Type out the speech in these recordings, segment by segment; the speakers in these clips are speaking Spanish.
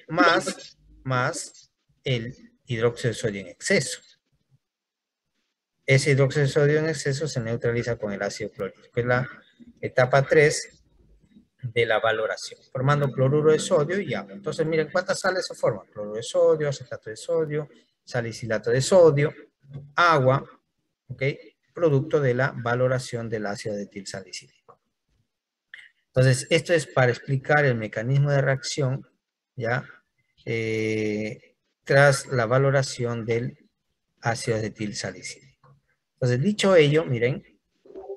más el hidróxido de sodio en exceso. Ese hidróxido de sodio en exceso se neutraliza con el ácido clorhídrico. Es la etapa 3 de la valoración, formando cloruro de sodio y agua. Entonces, miren cuántas sales se forman. Cloruro de sodio, acetato de sodio, salicilato de sodio, agua, ¿ok? Producto de la valoración del ácido etilsalicílico. Entonces, esto es para explicar el mecanismo de reacción, ¿ya? Tras la valoración del ácido etilsalicílico. Entonces, dicho ello, miren,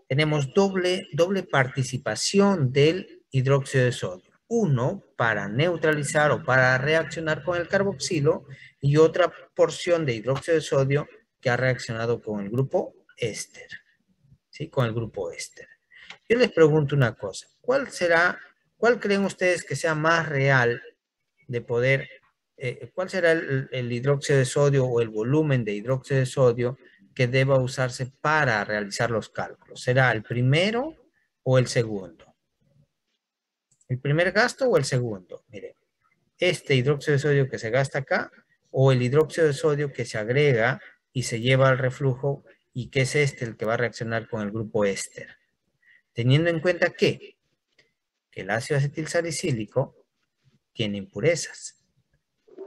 tenemos doble participación del hidróxido de sodio. Uno para neutralizar o para reaccionar con el carboxilo y otra porción de hidróxido de sodio que ha reaccionado con el grupo éster. ¿Sí? Con el grupo éster. Yo les pregunto una cosa. ¿Cuál creen ustedes que sea más real de poder, cuál será el hidróxido de sodio o el volumen de hidróxido de sodio que deba usarse para realizar los cálculos? ¿Será el primero o el segundo? ¿El primer gasto o el segundo? Miren, este hidróxido de sodio que se gasta acá o el hidróxido de sodio que se agrega y se lleva al reflujo y que es este el que va a reaccionar con el grupo éster. Teniendo en cuenta que el ácido acetilsalicílico tiene impurezas,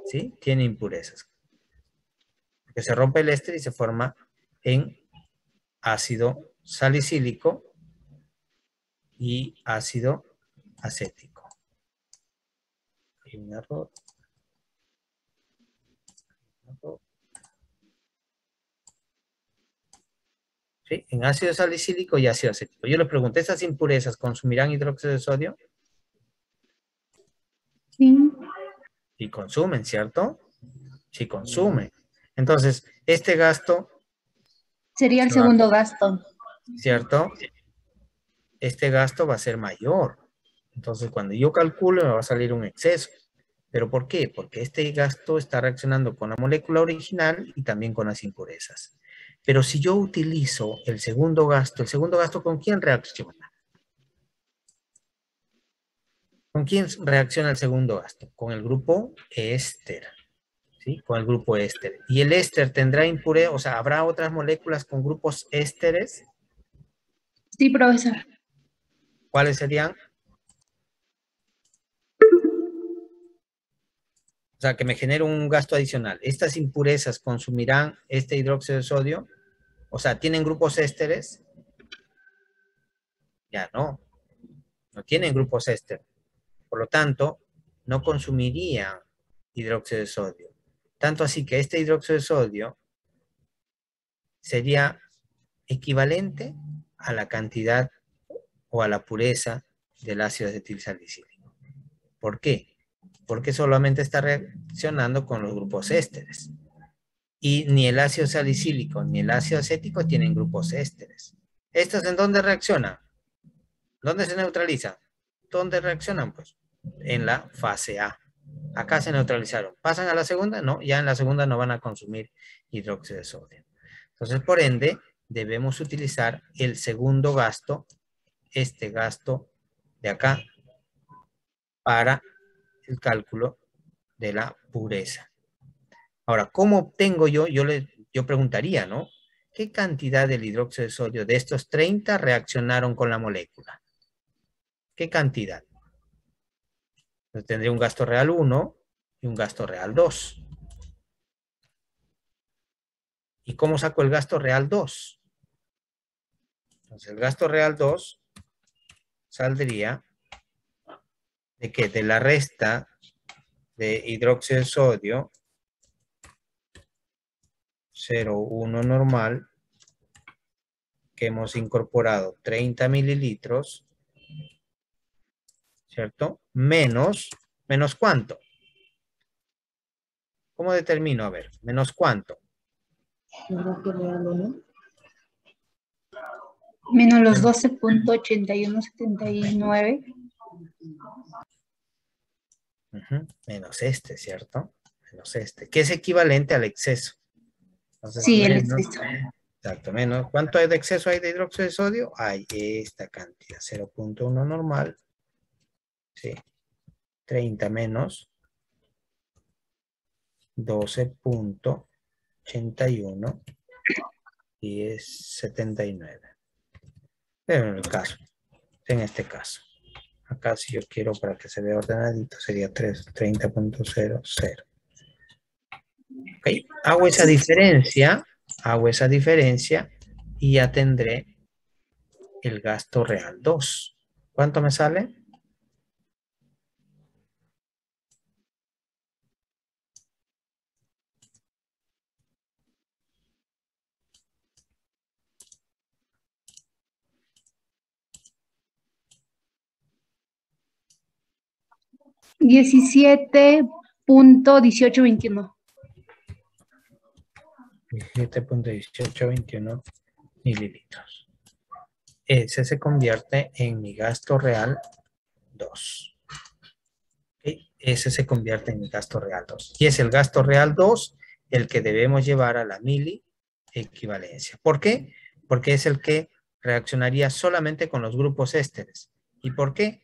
¿sí? Tiene impurezas. Que se rompe el éster y se forma en ácido salicílico y ácido acético. Hay un error. ¿Sí? En ácido salicílico y ácido acético. Yo le pregunté, ¿estas impurezas consumirán hidróxido de sodio? Sí. Y consumen, ¿cierto? Sí consumen. Entonces, este gasto... Sería el segundo gasto. ¿Cierto? Este gasto va a ser mayor. Entonces, cuando yo calculo, me va a salir un exceso. ¿Pero por qué? Porque este gasto está reaccionando con la molécula original y también con las impurezas. Pero si yo utilizo el segundo gasto ¿con quién reacciona? ¿Con quién reacciona el segundo gasto? Con el grupo éster. ¿Sí? Con el grupo éster. ¿Y el éster tendrá impurezas? O sea, ¿habrá otras moléculas con grupos ésteres? Sí, profesor. ¿Cuáles serían? O sea, que me genere un gasto adicional. ¿Estas impurezas consumirán este hidróxido de sodio? O sea, ¿tienen grupos ésteres? Ya no. No tienen grupos ésteres. Por lo tanto, no consumirían hidróxido de sodio. Tanto así que este hidróxido de sodio sería equivalente a la cantidad o a la pureza del ácido acetilsalicílico. ¿Por qué? Porque solamente está reaccionando con los grupos ésteres. Y ni el ácido salicílico ni el ácido acético tienen grupos ésteres. ¿Estos en dónde reaccionan? ¿Dónde se neutralizan? ¿Dónde reaccionan? Pues en la fase A. Acá se neutralizaron. ¿Pasan a la segunda? No, ya en la segunda no van a consumir hidróxido de sodio. Entonces, por ende, debemos utilizar el segundo gasto, este gasto de acá, para el cálculo de la pureza. Ahora, ¿cómo obtengo yo? Yo preguntaría, ¿no? ¿Qué cantidad del hidróxido de sodio de estos 30 reaccionaron con la molécula? ¿Qué cantidad? Entonces, tendría un gasto real 1 y un gasto real 2. ¿Y cómo saco el gasto real 2? Entonces, el gasto real 2 saldría de que de la resta de hidróxido de sodio 0,1 normal, que hemos incorporado 30 mililitros, ¿cierto? ¿Menos cuánto? ¿Cómo determino? A ver, ¿menos cuánto? Menos los 12.8179. Menos este, ¿cierto? Menos este, que es equivalente al exceso. Entonces, Sí, el menos, exceso. exacto, menos. ¿Cuánto hay de exceso hay de hidróxido de sodio? Hay esta cantidad, 0,1 normal. Sí. 30 menos 12.81 y es 79. Pero en el caso, en este caso, acá si yo quiero para que se vea ordenadito sería 30.00. ¿Ok? Hago esa diferencia y ya tendré el gasto real 2. ¿Cuánto me sale? $17.1821. 17.1821 mililitros. Ese se convierte en mi gasto real 2. ¿Okay? Ese se convierte en mi gasto real 2. Y es el gasto real 2 el que debemos llevar a la mili equivalencia. ¿Por qué? Porque es el que reaccionaría solamente con los grupos ésteres. ¿Y por qué?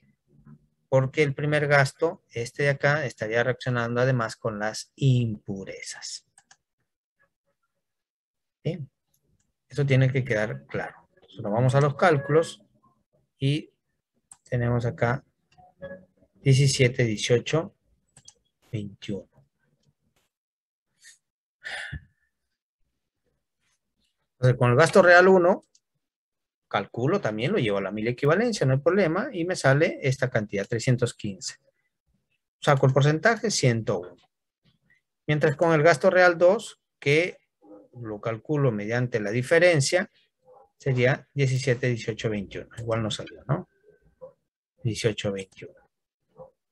Porque el primer gasto, este de acá, estaría reaccionando además con las impurezas. ¿Sí? Eso tiene que quedar claro. Entonces, nos vamos a los cálculos y tenemos acá 17, 18, 21. Entonces, con el gasto real 1, calculo también, lo llevo a la mil equivalencia, no hay problema, y me sale esta cantidad, 315. Saco el porcentaje, 101. Mientras con el gasto real 2, que lo calculo mediante la diferencia, sería 17, 18, 21. Igual no salió, ¿no? 18, 21.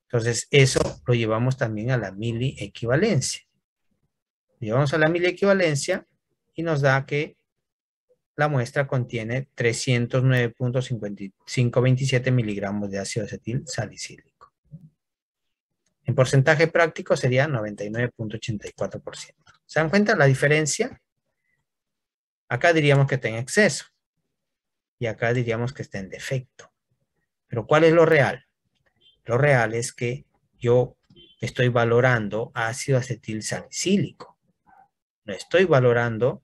Entonces, eso lo llevamos también a la mili equivalencia. Lo llevamos a la mili equivalencia y nos da que la muestra contiene 309.5527 miligramos de ácido acetil salicílico. En porcentaje práctico sería 99.84%. ¿Se dan cuenta la diferencia? Acá diríamos que está en exceso y acá diríamos que está en defecto. Pero ¿cuál es lo real? Lo real es que yo estoy valorando ácido acetil salicílico. No estoy valorando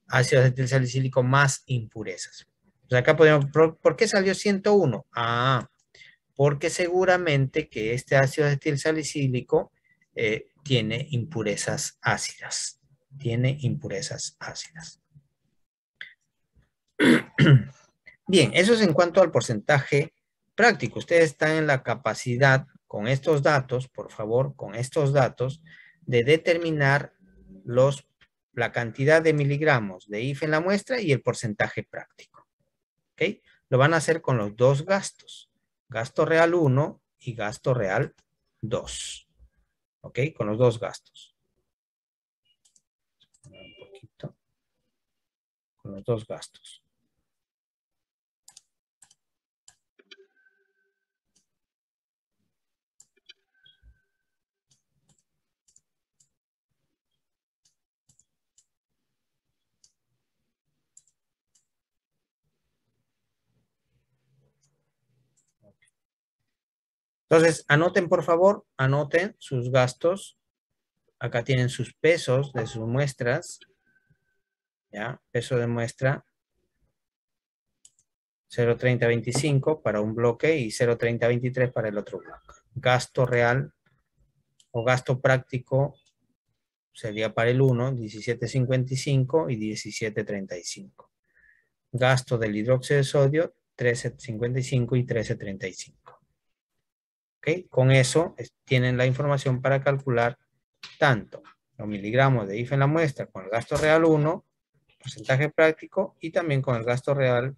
ácido acetil salicílico más impurezas. Pues acá podemos, ¿por qué salió 101? Porque seguramente que este ácido acetil salicílico tiene impurezas ácidas. Tiene impurezas ácidas. Bien, eso es en cuanto al porcentaje práctico. Ustedes están en la capacidad con estos datos, por favor, con estos datos, de determinar la cantidad de miligramos de IF en la muestra y el porcentaje práctico. ¿Ok? Lo van a hacer con los dos gastos. Gasto real 1 y gasto real 2. ¿Ok? Con los dos gastos. Un poquito. Con los dos gastos. Entonces, anoten por favor, anoten sus gastos. Acá tienen sus pesos de sus muestras. ¿Ya? Peso de muestra 0.3025 para un bloque y 0.3023 para el otro bloque. Gasto real o gasto práctico sería para el 1, 17.55 y 17.35. Gasto del hidróxido de sodio, 13.55 y 13.35. ¿Ok? Con eso tienen la información para calcular tanto los miligramos de IF en la muestra con el gasto real 1, porcentaje práctico, y también con el gasto real,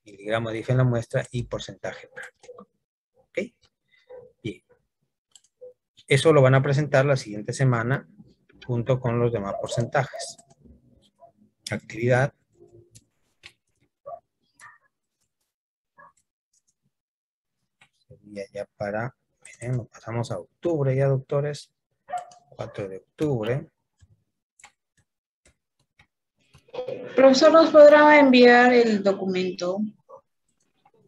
miligramos de IF en la muestra y porcentaje práctico. ¿Ok? Bien. Eso lo van a presentar la siguiente semana junto con los demás porcentajes. Actividad. Sería ya para, miren, nos pasamos a octubre ya, doctores. 4 de octubre. Profesor, ¿nos podrá enviar el documento?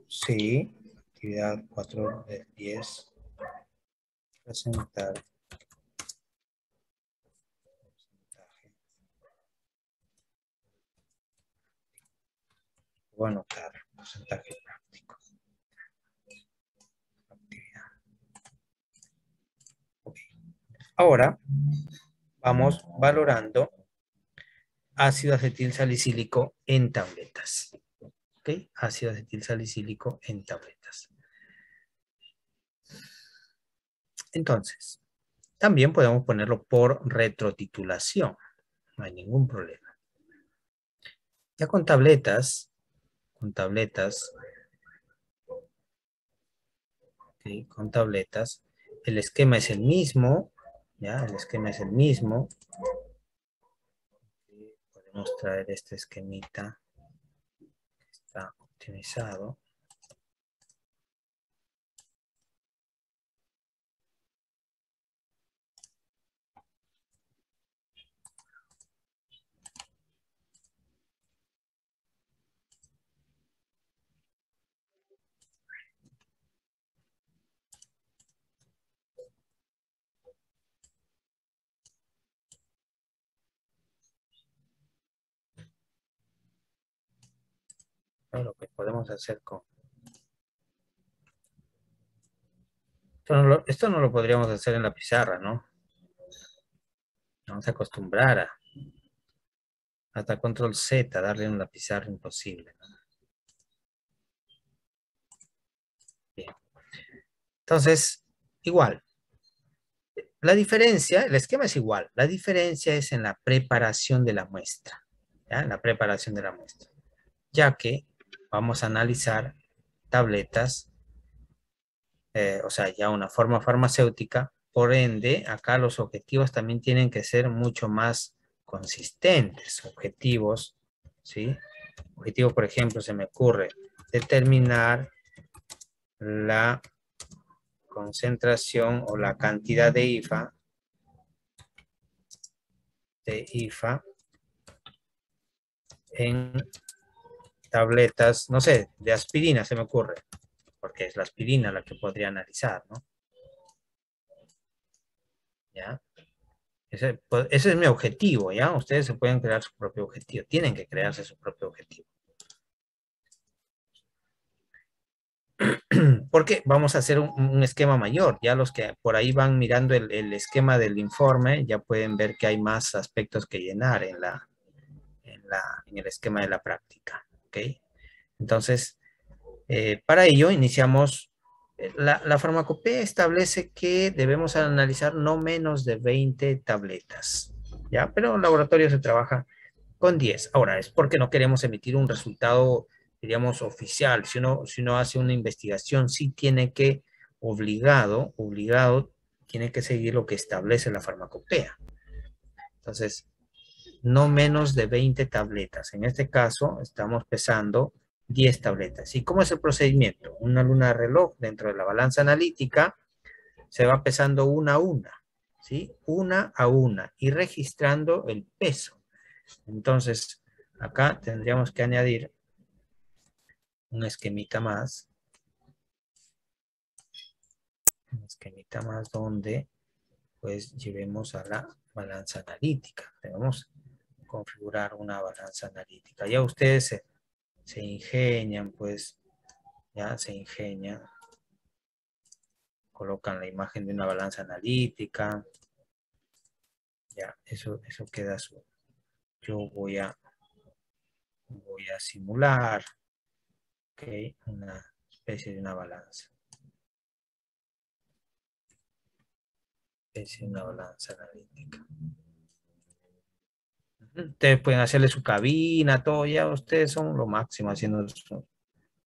Sí, actividad 4 del 10. Presentar Voy a anotar porcentaje práctico. Actividad. Okay. Ahora vamos valorando ácido acetil salicílico en tabletas. ¿Ok? Ácido acetil salicílico en tabletas. Entonces, también podemos ponerlo por retrotitulación. No hay ningún problema. Ya con tabletas, ¿okay? Con tabletas, el esquema es el mismo, ¿ya? El esquema es el mismo. Podemos traer este esquemita que está optimizado. Lo que podemos hacer con... Esto no lo podríamos hacer en la pizarra, ¿no? Vamos a acostumbrar a hasta control Z, darle en la pizarra imposible, ¿no? Bien. Entonces, igual. La diferencia, el esquema es igual. La diferencia es en la preparación de la muestra. ¿Ya? En la preparación de la muestra. Ya que vamos a analizar tabletas, o sea, ya una forma farmacéutica. Por ende, acá los objetivos también tienen que ser mucho más consistentes. Objetivos, ¿sí? Objetivo, por ejemplo, se me ocurre determinar la concentración o la cantidad de IFA en tabletas, no sé, de aspirina se me ocurre, porque es la aspirina la que podría analizar, ¿no? ¿Ya? Ese es mi objetivo, ¿ya? Ustedes se pueden crear su propio objetivo, tienen que crearse su propio objetivo. Porque vamos a hacer un esquema mayor. Ya los que por ahí van mirando el esquema del informe, ya pueden ver que hay más aspectos que llenar en el esquema de la práctica. ¿Ok? Entonces, para ello iniciamos, la farmacopea establece que debemos analizar no menos de 20 tabletas. ¿Ya? Pero en laboratorio se trabaja con 10. Ahora, es porque no queremos emitir un resultado, diríamos, oficial. Si uno hace una investigación, sí tiene que, obligado, tiene que seguir lo que establece la farmacopea. Entonces, no menos de 20 tabletas. En este caso, estamos pesando 10 tabletas. ¿Y cómo es el procedimiento? Una luna de reloj dentro de la balanza analítica se va pesando una a una, ¿sí? Una a una y registrando el peso. Entonces, acá tendríamos que añadir un esquemita más. Un esquemita más donde pues llevemos a la balanza analítica. Debemos configurar una balanza analítica. Ya ustedes se ingenian, pues, ya se ingenian. Colocan la imagen de una balanza analítica. Ya, eso queda su. Yo voy a simular, ok, una especie de una balanza. Especie de una balanza analítica. Ustedes pueden hacerle su cabina, todo, ya ustedes son lo máximo haciendo eso.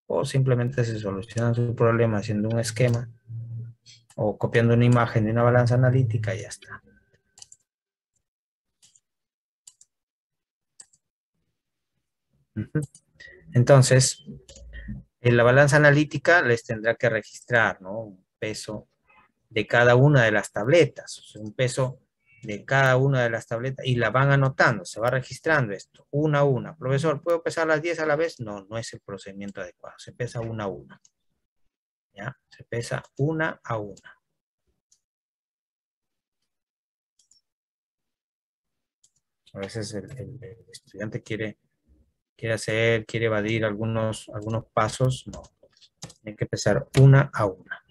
O simplemente se solucionan su problema haciendo un esquema o copiando una imagen de una balanza analítica y ya está. Entonces, en la balanza analítica les tendrá que registrar, ¿no? Un peso de cada una de las tabletas, o sea, un peso de cada una de las tabletas y la van anotando, se va registrando esto, una a una. Profesor, ¿puedo pesar las 10 a la vez? No, no es el procedimiento adecuado, se pesa una a una. ¿Ya? Se pesa una a una. A veces el estudiante quiere quiere evadir algunos pasos, no. Tiene que empezar una a una.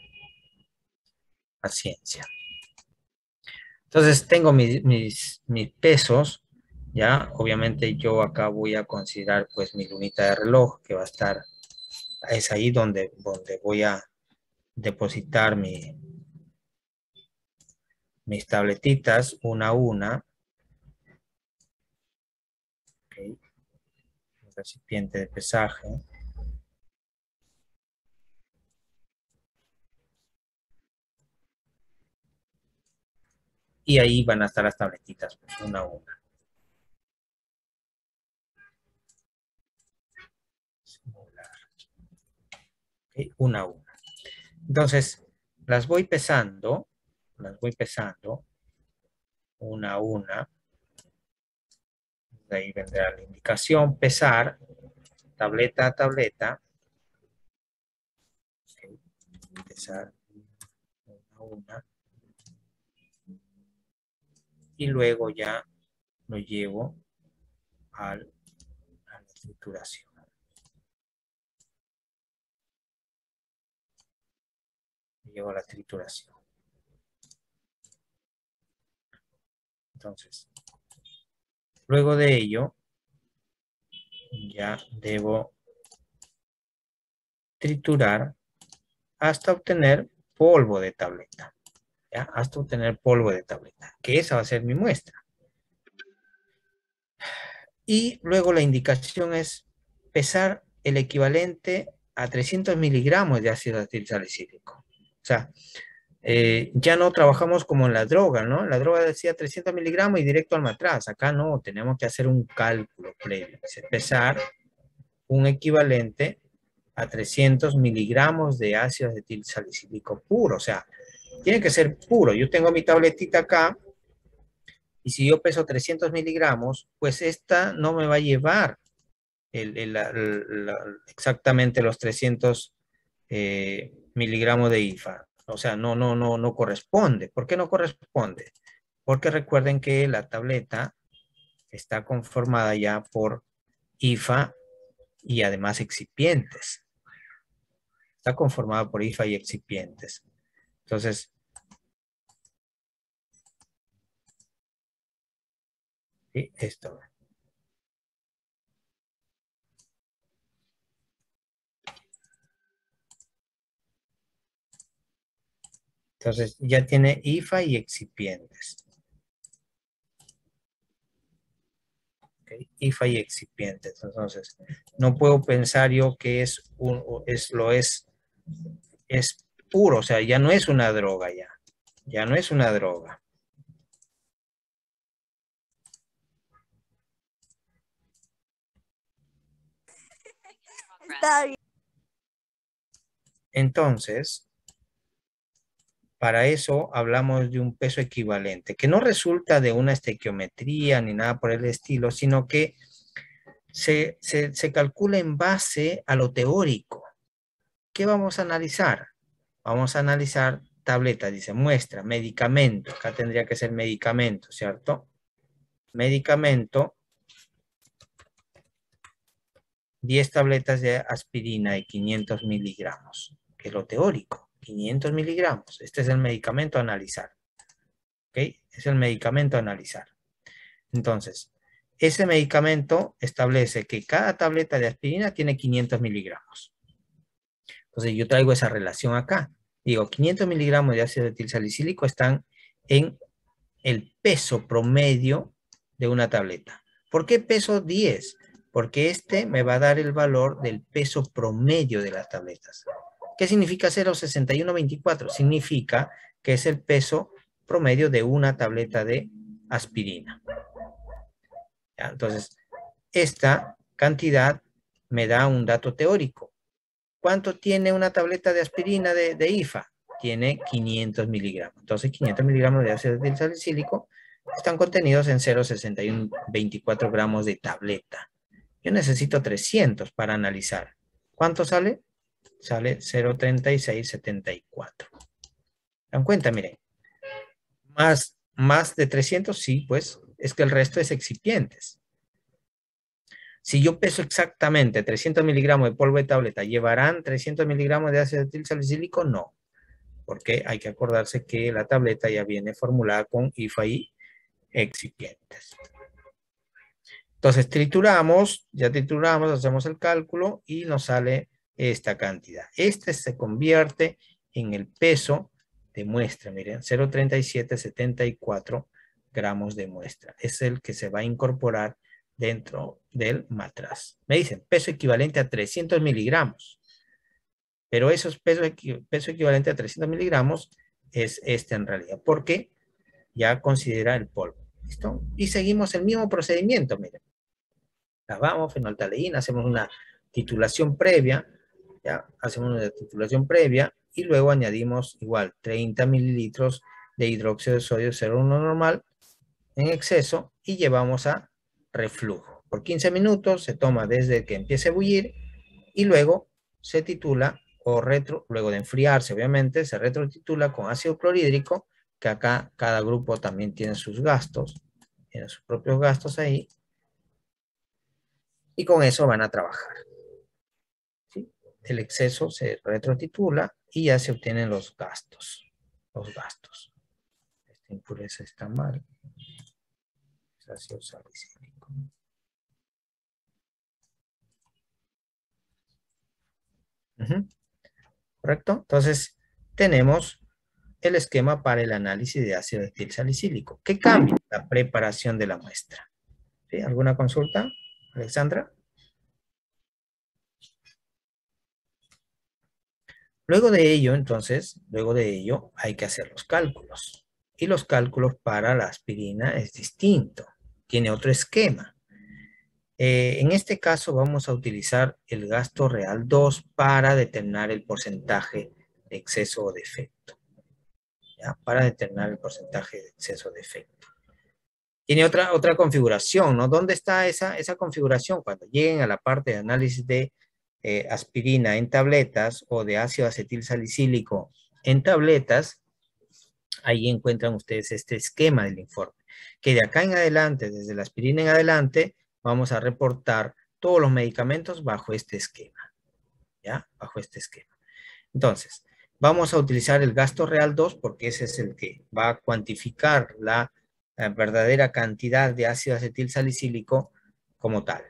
Paciencia. Entonces tengo mis pesos, ya. Obviamente yo acá voy a considerar pues mi lunita de reloj, que va a estar, es ahí donde voy a depositar mis tabletitas una a una. Okay. Un recipiente de pesaje. Y ahí van a estar las tabletitas, pues, una a una. Okay, una a una. Entonces, las voy pesando una a una. De ahí vendrá la indicación, pesar, tableta a tableta. Okay, pesar una a una. Y luego ya lo llevo a la trituración. Llevo a la trituración. Entonces, luego de ello, ya debo triturar hasta obtener polvo de tableta. ¿Ya? Hasta obtener polvo de tableta, que esa va a ser mi muestra. Y luego la indicación es pesar el equivalente a 300 miligramos de ácido acetilsalicílico. O sea, ya no trabajamos como en la droga, ¿no? La droga decía 300 miligramos y directo al matraz. Acá no, tenemos que hacer un cálculo previo. Es pesar un equivalente a 300 miligramos de ácido acetilsalicílico puro. O sea, tiene que ser puro. Yo tengo mi tabletita acá y si yo peso 300 miligramos, pues esta no me va a llevar exactamente los 300 miligramos de IFA. O sea, no corresponde. ¿Por qué no corresponde? Porque recuerden que la tableta está conformada ya por IFA y además excipientes. Está conformada por IFA y excipientes. Entonces, ¿sí? Esto. Entonces, ya tiene IFA y excipientes. Okay. IFA y excipientes. Entonces, no puedo pensar yo que es puro, o sea, ya no es una droga ya. Ya no es una droga. Está bien. Entonces, para eso hablamos de un peso equivalente, que no resulta de una estequiometría ni nada por el estilo, sino que se calcula en base a lo teórico. ¿Qué vamos a analizar? Vamos a analizar tableta, dice muestra, medicamento. Acá tendría que ser medicamento, ¿cierto? Medicamento, 10 tabletas de aspirina de 500 miligramos, que es lo teórico, 500 miligramos. Este es el medicamento a analizar. ¿Ok? Es el medicamento a analizar. Entonces, ese medicamento establece que cada tableta de aspirina tiene 500 miligramos. Entonces, yo traigo esa relación acá. Digo, 500 miligramos de ácido etilsalicílico están en el peso promedio de una tableta. ¿Por qué peso 10? Porque este me va a dar el valor del peso promedio de las tabletas. ¿Qué significa 0,6124? Significa que es el peso promedio de una tableta de aspirina. ¿Ya? Entonces, esta cantidad me da un dato teórico. ¿Cuánto tiene una tableta de aspirina de IFA? Tiene 500 miligramos. Entonces, 500 miligramos de ácido salicílico están contenidos en 0,6124 gramos de tableta. Yo necesito 300 para analizar. ¿Cuánto sale? Sale 0,3674. ¿Dan cuenta? Miren. Más de 300, sí, pues, es que el resto es excipientes. Si yo peso exactamente 300 miligramos de polvo de tableta, ¿llevarán 300 miligramos de ácido etil salicílico? No, porque hay que acordarse que la tableta ya viene formulada con IFA y excipientes. Entonces trituramos, ya trituramos, hacemos el cálculo y nos sale esta cantidad. Este se convierte en el peso de muestra, miren, 0,3774 gramos de muestra. Es el que se va a incorporar dentro del matraz. Me dicen, peso equivalente a 300 miligramos. Pero esos peso equivalente a 300 miligramos es este en realidad, porque ya considera el polvo. ¿Listo? Y seguimos el mismo procedimiento, miren. Lavamos fenolftaleína, hacemos una titulación previa, ya, hacemos una titulación previa y luego añadimos igual 30 mililitros de hidróxido de sodio 0,1 normal en exceso y llevamos a reflujo. Por 15 minutos se toma desde que empiece a bullir y luego se titula luego de enfriarse obviamente, se retrotitula con ácido clorhídrico, que acá cada grupo también tiene sus gastos, tiene sus propios gastos ahí, y con eso van a trabajar. ¿Sí? El exceso se retrotitula y ya se obtienen los gastos. Esta impureza está mal. Es ácido salicílico. ¿Correcto? Entonces, tenemos el esquema para el análisis de ácido etil salicílico. ¿Qué cambia? La preparación de la muestra. ¿Sí? ¿Alguna consulta, Alexandra? Luego de ello, entonces, hay que hacer los cálculos. Y los cálculos para la aspirina es distinto. Tiene otro esquema. En este caso vamos a utilizar el gasto real 2 para determinar el porcentaje de exceso o defecto. ¿Ya? Para determinar el porcentaje de exceso o defecto. Tiene otra configuración, ¿no? ¿Dónde está esa configuración? Cuando lleguen a la parte de análisis de aspirina en tabletas o de ácido acetil salicílico en tabletas, ahí encuentran ustedes este esquema del informe. Que de acá en adelante, desde la aspirina en adelante, vamos a reportar todos los medicamentos bajo este esquema. ¿Ya? Bajo este esquema. Entonces, vamos a utilizar el gasto real 2 porque ese es el que va a cuantificar la verdadera cantidad de ácido acetil salicílico como tal.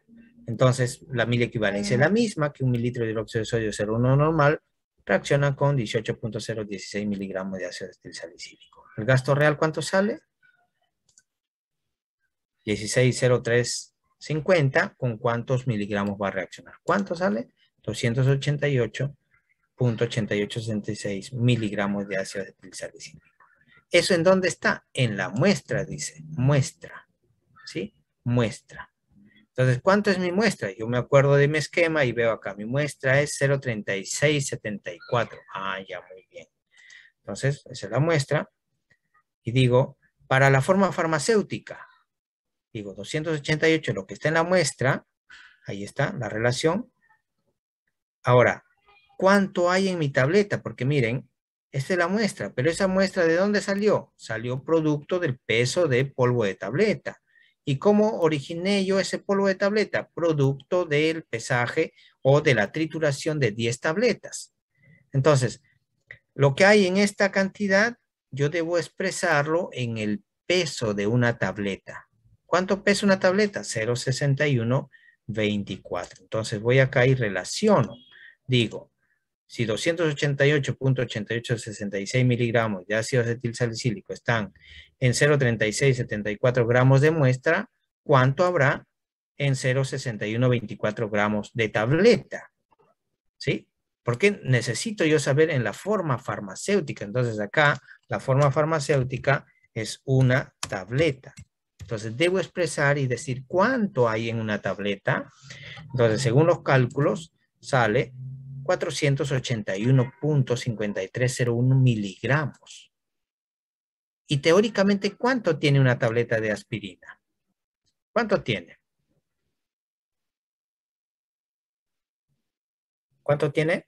Entonces, la mil equivalencia es la misma que 1 mililitro de hidróxido de sodio 0,1 normal reacciona con 18.016 miligramos de ácido acetil salicílico. ¿El gasto real cuánto sale? 16.0350. ¿Con cuántos miligramos va a reaccionar? ¿Cuánto sale? 288.8866 miligramos de ácido acetil salicílico. ¿Eso en dónde está? En la muestra, dice. Muestra. ¿Sí? Muestra. Entonces, ¿cuánto es mi muestra? Yo me acuerdo de mi esquema y veo acá. Mi muestra es 0,3674. Ah, ya, muy bien. Entonces, esa es la muestra. Y digo, para la forma farmacéutica, digo 288, lo que está en la muestra, ahí está la relación. Ahora, ¿cuánto hay en mi tableta? Porque miren, esta es la muestra, pero esa muestra ¿de dónde salió? Salió producto del peso de polvo de tableta. ¿Y cómo originé yo ese polvo de tableta? Producto del pesaje o de la trituración de 10 tabletas. Entonces, lo que hay en esta cantidad, yo debo expresarlo en el peso de una tableta. ¿Cuánto pesa una tableta? 0,6124. Entonces voy acá y relaciono. Digo, si 288.8866 miligramos de ácido acetil salicílico están en 0,3674 gramos de muestra, ¿cuánto habrá en 0,6124 gramos de tableta? ¿Sí? Porque necesito yo saber en la forma farmacéutica. Entonces acá la forma farmacéutica es una tableta. Entonces debo expresar y decir cuánto hay en una tableta. Entonces según los cálculos sale 481.5301 miligramos. Y teóricamente, ¿cuánto tiene una tableta de aspirina? ¿Cuánto tiene? ¿Cuánto tiene?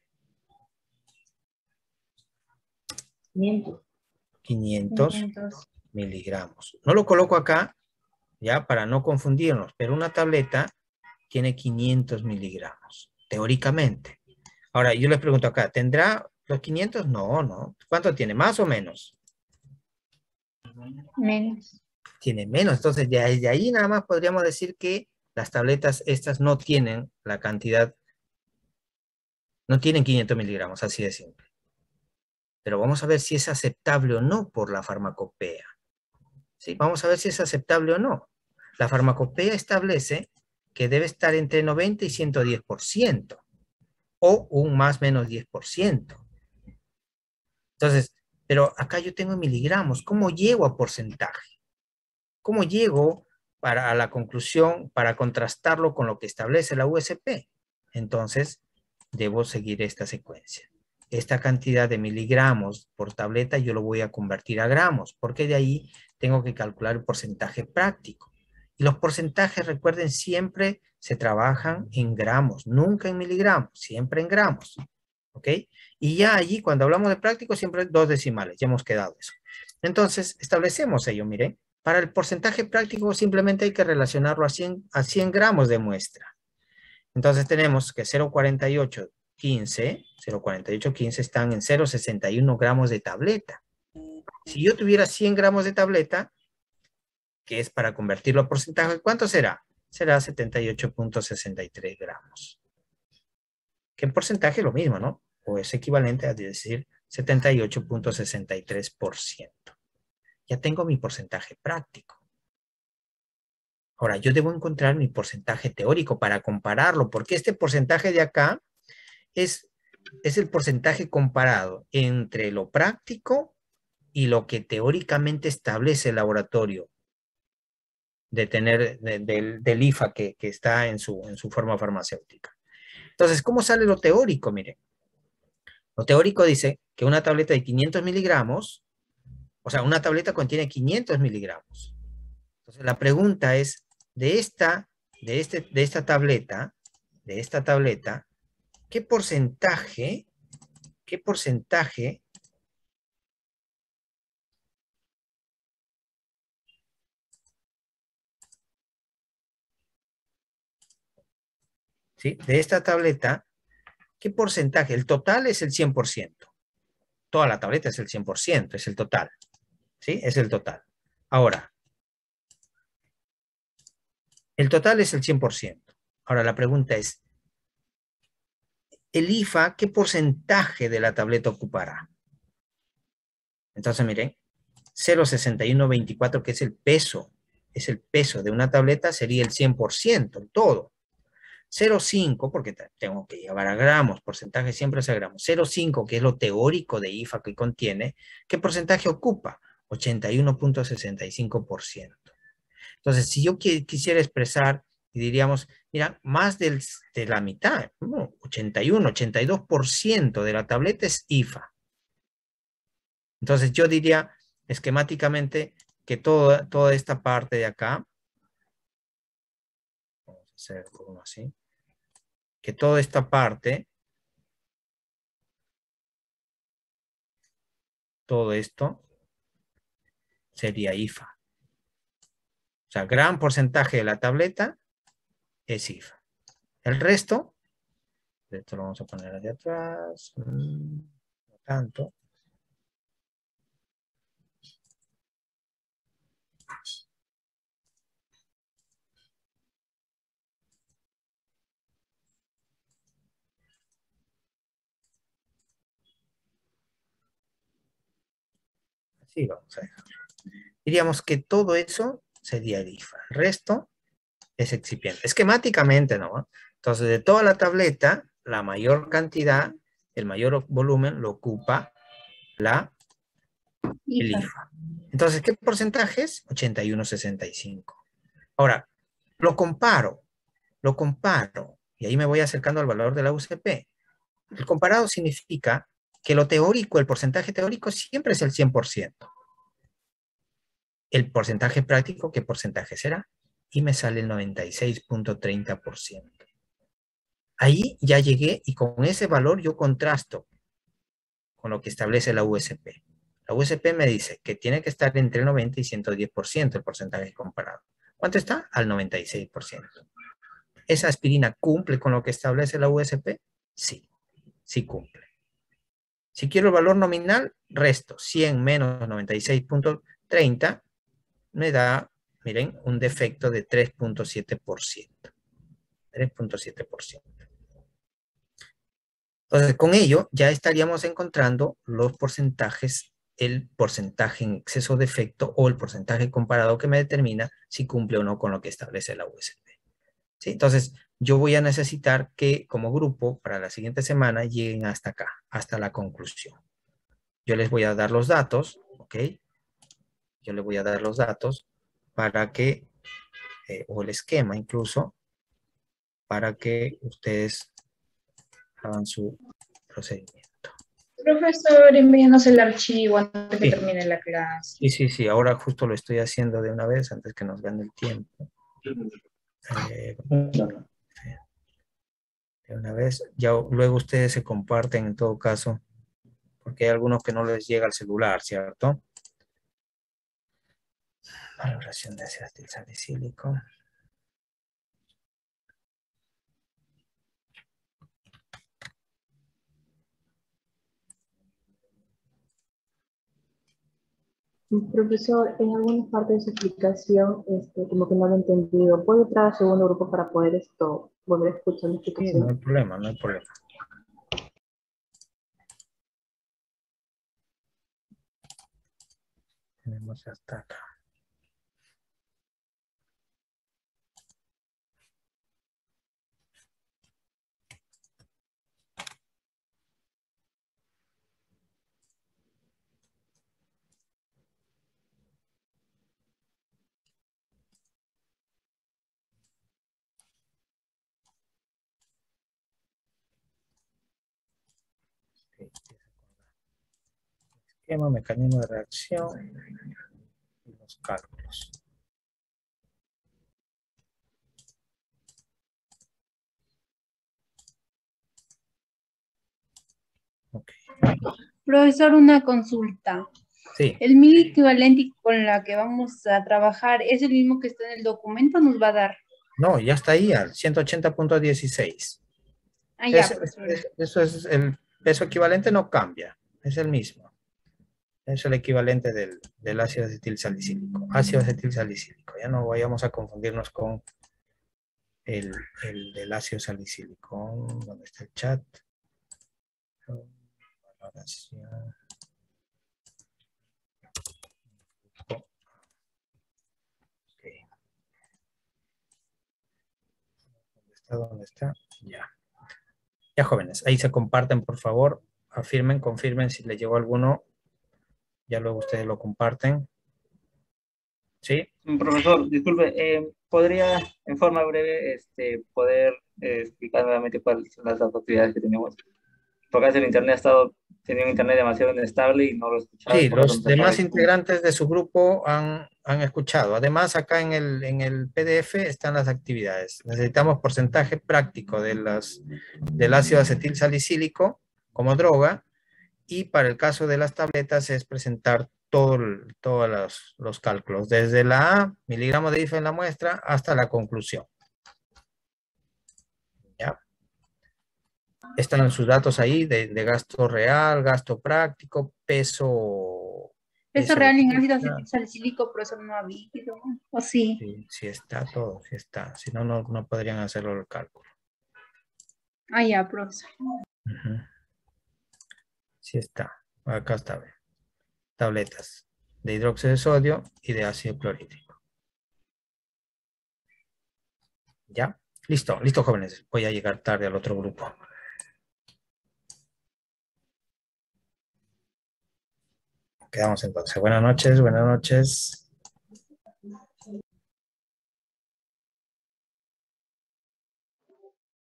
500 miligramos. No lo coloco acá, ya, para no confundirnos, pero una tableta tiene 500 miligramos, teóricamente. Ahora, yo les pregunto acá, ¿tendrá los 500? No, no. ¿Cuánto tiene? ¿Más o menos? Menos. Tiene menos. Entonces, desde ahí nada más podríamos decir que las tabletas estas no tienen la cantidad, no tienen 500 miligramos, así de simple. Pero vamos a ver si es aceptable o no por la farmacopea. ¿Sí? Vamos a ver si es aceptable o no. La farmacopea establece que debe estar entre 90 y 110%, o un más menos 10%. Entonces, pero acá yo tengo miligramos. ¿Cómo llego a porcentaje? ¿Cómo llego a la conclusión para contrastarlo con lo que establece la USP? Entonces, debo seguir esta secuencia. Esta cantidad de miligramos por tableta yo lo voy a convertir a gramos, porque de ahí tengo que calcular el porcentaje práctico. Y los porcentajes, recuerden, siempre se trabajan en gramos, nunca en miligramos, siempre en gramos. ¿Ok? Y ya allí, cuando hablamos de práctico, siempre 2 decimales, ya hemos quedado eso. Entonces, establecemos ello, miren. Para el porcentaje práctico simplemente hay que relacionarlo a 100 gramos de muestra. Entonces tenemos que 0,4815 están en 0,61 gramos de tableta. Si yo tuviera 100 gramos de tableta, que es para convertirlo a porcentaje, ¿cuánto será? Será 78.63 gramos. Que en porcentaje es lo mismo, ¿no? O es equivalente a decir 78.63%. Ya tengo mi porcentaje práctico. Ahora, yo debo encontrar mi porcentaje teórico para compararlo, porque este porcentaje de acá es el porcentaje comparado entre lo práctico y lo que teóricamente establece el laboratorio de tener del IFA que está en su forma farmacéutica. Entonces, ¿cómo sale lo teórico? Miren, lo teórico dice que una tableta de 500 miligramos, o sea, una tableta contiene 500 miligramos. Entonces, la pregunta es, de esta tableta, ¿qué porcentaje ¿sí? De esta tableta, ¿qué porcentaje? El total es el 100%. Toda la tableta es el 100%, es el total. ¿Sí? Es el total. Ahora, el total es el 100%. Ahora la pregunta es, ¿el IFA qué porcentaje de la tableta ocupará? Entonces miren, 0,6124, que es el peso de una tableta, sería el 100%, el todo. 0,5, porque tengo que llevar a gramos, porcentaje siempre es a gramos. 0,5, que es lo teórico de IFA que contiene, ¿qué porcentaje ocupa? 81.65%. Entonces, si yo quisiera expresar, y diríamos, mira, más de la mitad, 81, 82% de la tableta es IFA. Entonces, yo diría esquemáticamente que toda esta parte de acá, vamos a hacer uno así, que toda esta parte, todo esto, sería IFA. O sea, gran porcentaje de la tableta es IFA. El resto, esto lo vamos a poner hacia atrás, no tanto. Así vamos a dejarlo. Diríamos que todo eso sería el IFA. El resto es excipiente. Esquemáticamente, ¿no? Entonces, de toda la tableta, la mayor cantidad, el mayor volumen lo ocupa el IFA. Entonces, ¿qué porcentaje es? 81,65. Ahora, lo comparo, y ahí me voy acercando al valor de la UCP. El comparado significa que lo teórico, el porcentaje teórico siempre es el 100%. El porcentaje práctico, ¿qué porcentaje será? Y me sale el 96.30%. Ahí ya llegué y con ese valor yo contrasto con lo que establece la USP. La USP me dice que tiene que estar entre 90 y 110% el porcentaje comparado. ¿Cuánto está? Al 96%. ¿Esa aspirina cumple con lo que establece la USP? Sí, sí cumple. Si quiero el valor nominal, resto 100 menos 96.30, me da, miren, un defecto de 3.7%. 3.7%. Entonces, con ello ya estaríamos encontrando los porcentajes, el porcentaje en exceso de efecto o el porcentaje comparado que me determina si cumple o no con lo que establece la USP. ¿Sí? Entonces, yo voy a necesitar que como grupo para la siguiente semana lleguen hasta acá, hasta la conclusión. Yo les voy a dar los datos, ¿ok? Yo les voy a dar los datos para que, o el esquema incluso, para que ustedes hagan su procedimiento. Profesor, envíenos el archivo antes que Sí. termine la clase. Sí, ahora justo lo estoy haciendo de una vez antes que nos gane el tiempo. De una vez, ya luego ustedes se comparten en todo caso, porque hay algunos que no les llega al celular, ¿cierto? Valoración de ácido acetilsalicílico. Profesor, en alguna parte de su explicación, como que no lo he entendido. ¿Puedo entrar al segundo grupo para poder volver a escuchar la Sí, explicación? no hay problema, no hay problema. Tenemos hasta acá. Esquema, mecanismo de reacción y los cálculos. Ok. Profesor, una consulta. Sí, ¿El mil equivalente con la que vamos a trabajar es el mismo que está en el documento? ¿Nos va a dar? no, ya está ahí al 180.16. Ah, ya, profesor. Eso es el peso equivalente, no cambia, es el mismo. Es el equivalente del ácido acetilsalicílico. Ácido acetilsalicílico, ya no vayamos a confundirnos con el del ácido salicílico. ¿Dónde está el chat? Valoración. Okay. ¿Dónde está? Ya. Ya, jóvenes, ahí se comparten, por favor. Afirmen, confirmen si les llegó alguno. Ya luego ustedes lo comparten. ¿Sí? Profesor, disculpe, ¿podría en forma breve poder explicar nuevamente cuáles son las dos actividades que tenemos? Porque el internet ha estado teniendo internet demasiado inestable y no lo he escuchado. Sí, y por eso los no se acaba demás de- integrantes de su grupo han escuchado. Además, acá en el PDF están las actividades. Necesitamos porcentaje práctico del ácido acetilsalicílico como droga, y para el caso de las tabletas es presentar todos los cálculos, desde la A, miligramos de IFE en la muestra, hasta la conclusión. ¿Ya? Están sus datos ahí de gasto real, gasto práctico, Peso peso real de en ácido pista. acetilsalicílico, profesor, no ha habido. ¿O sí? Sí, sí está todo, sí está. Si no, no podrían hacerlo el cálculo. Ah, ya, profesor. Ujú. Sí está. Acá está. Ve. Tabletas de hidróxido de sodio y de ácido clorhídrico. ¿Ya? Listo, listo, jóvenes. Voy a llegar tarde al otro grupo. Quedamos entonces. Buenas noches, buenas noches.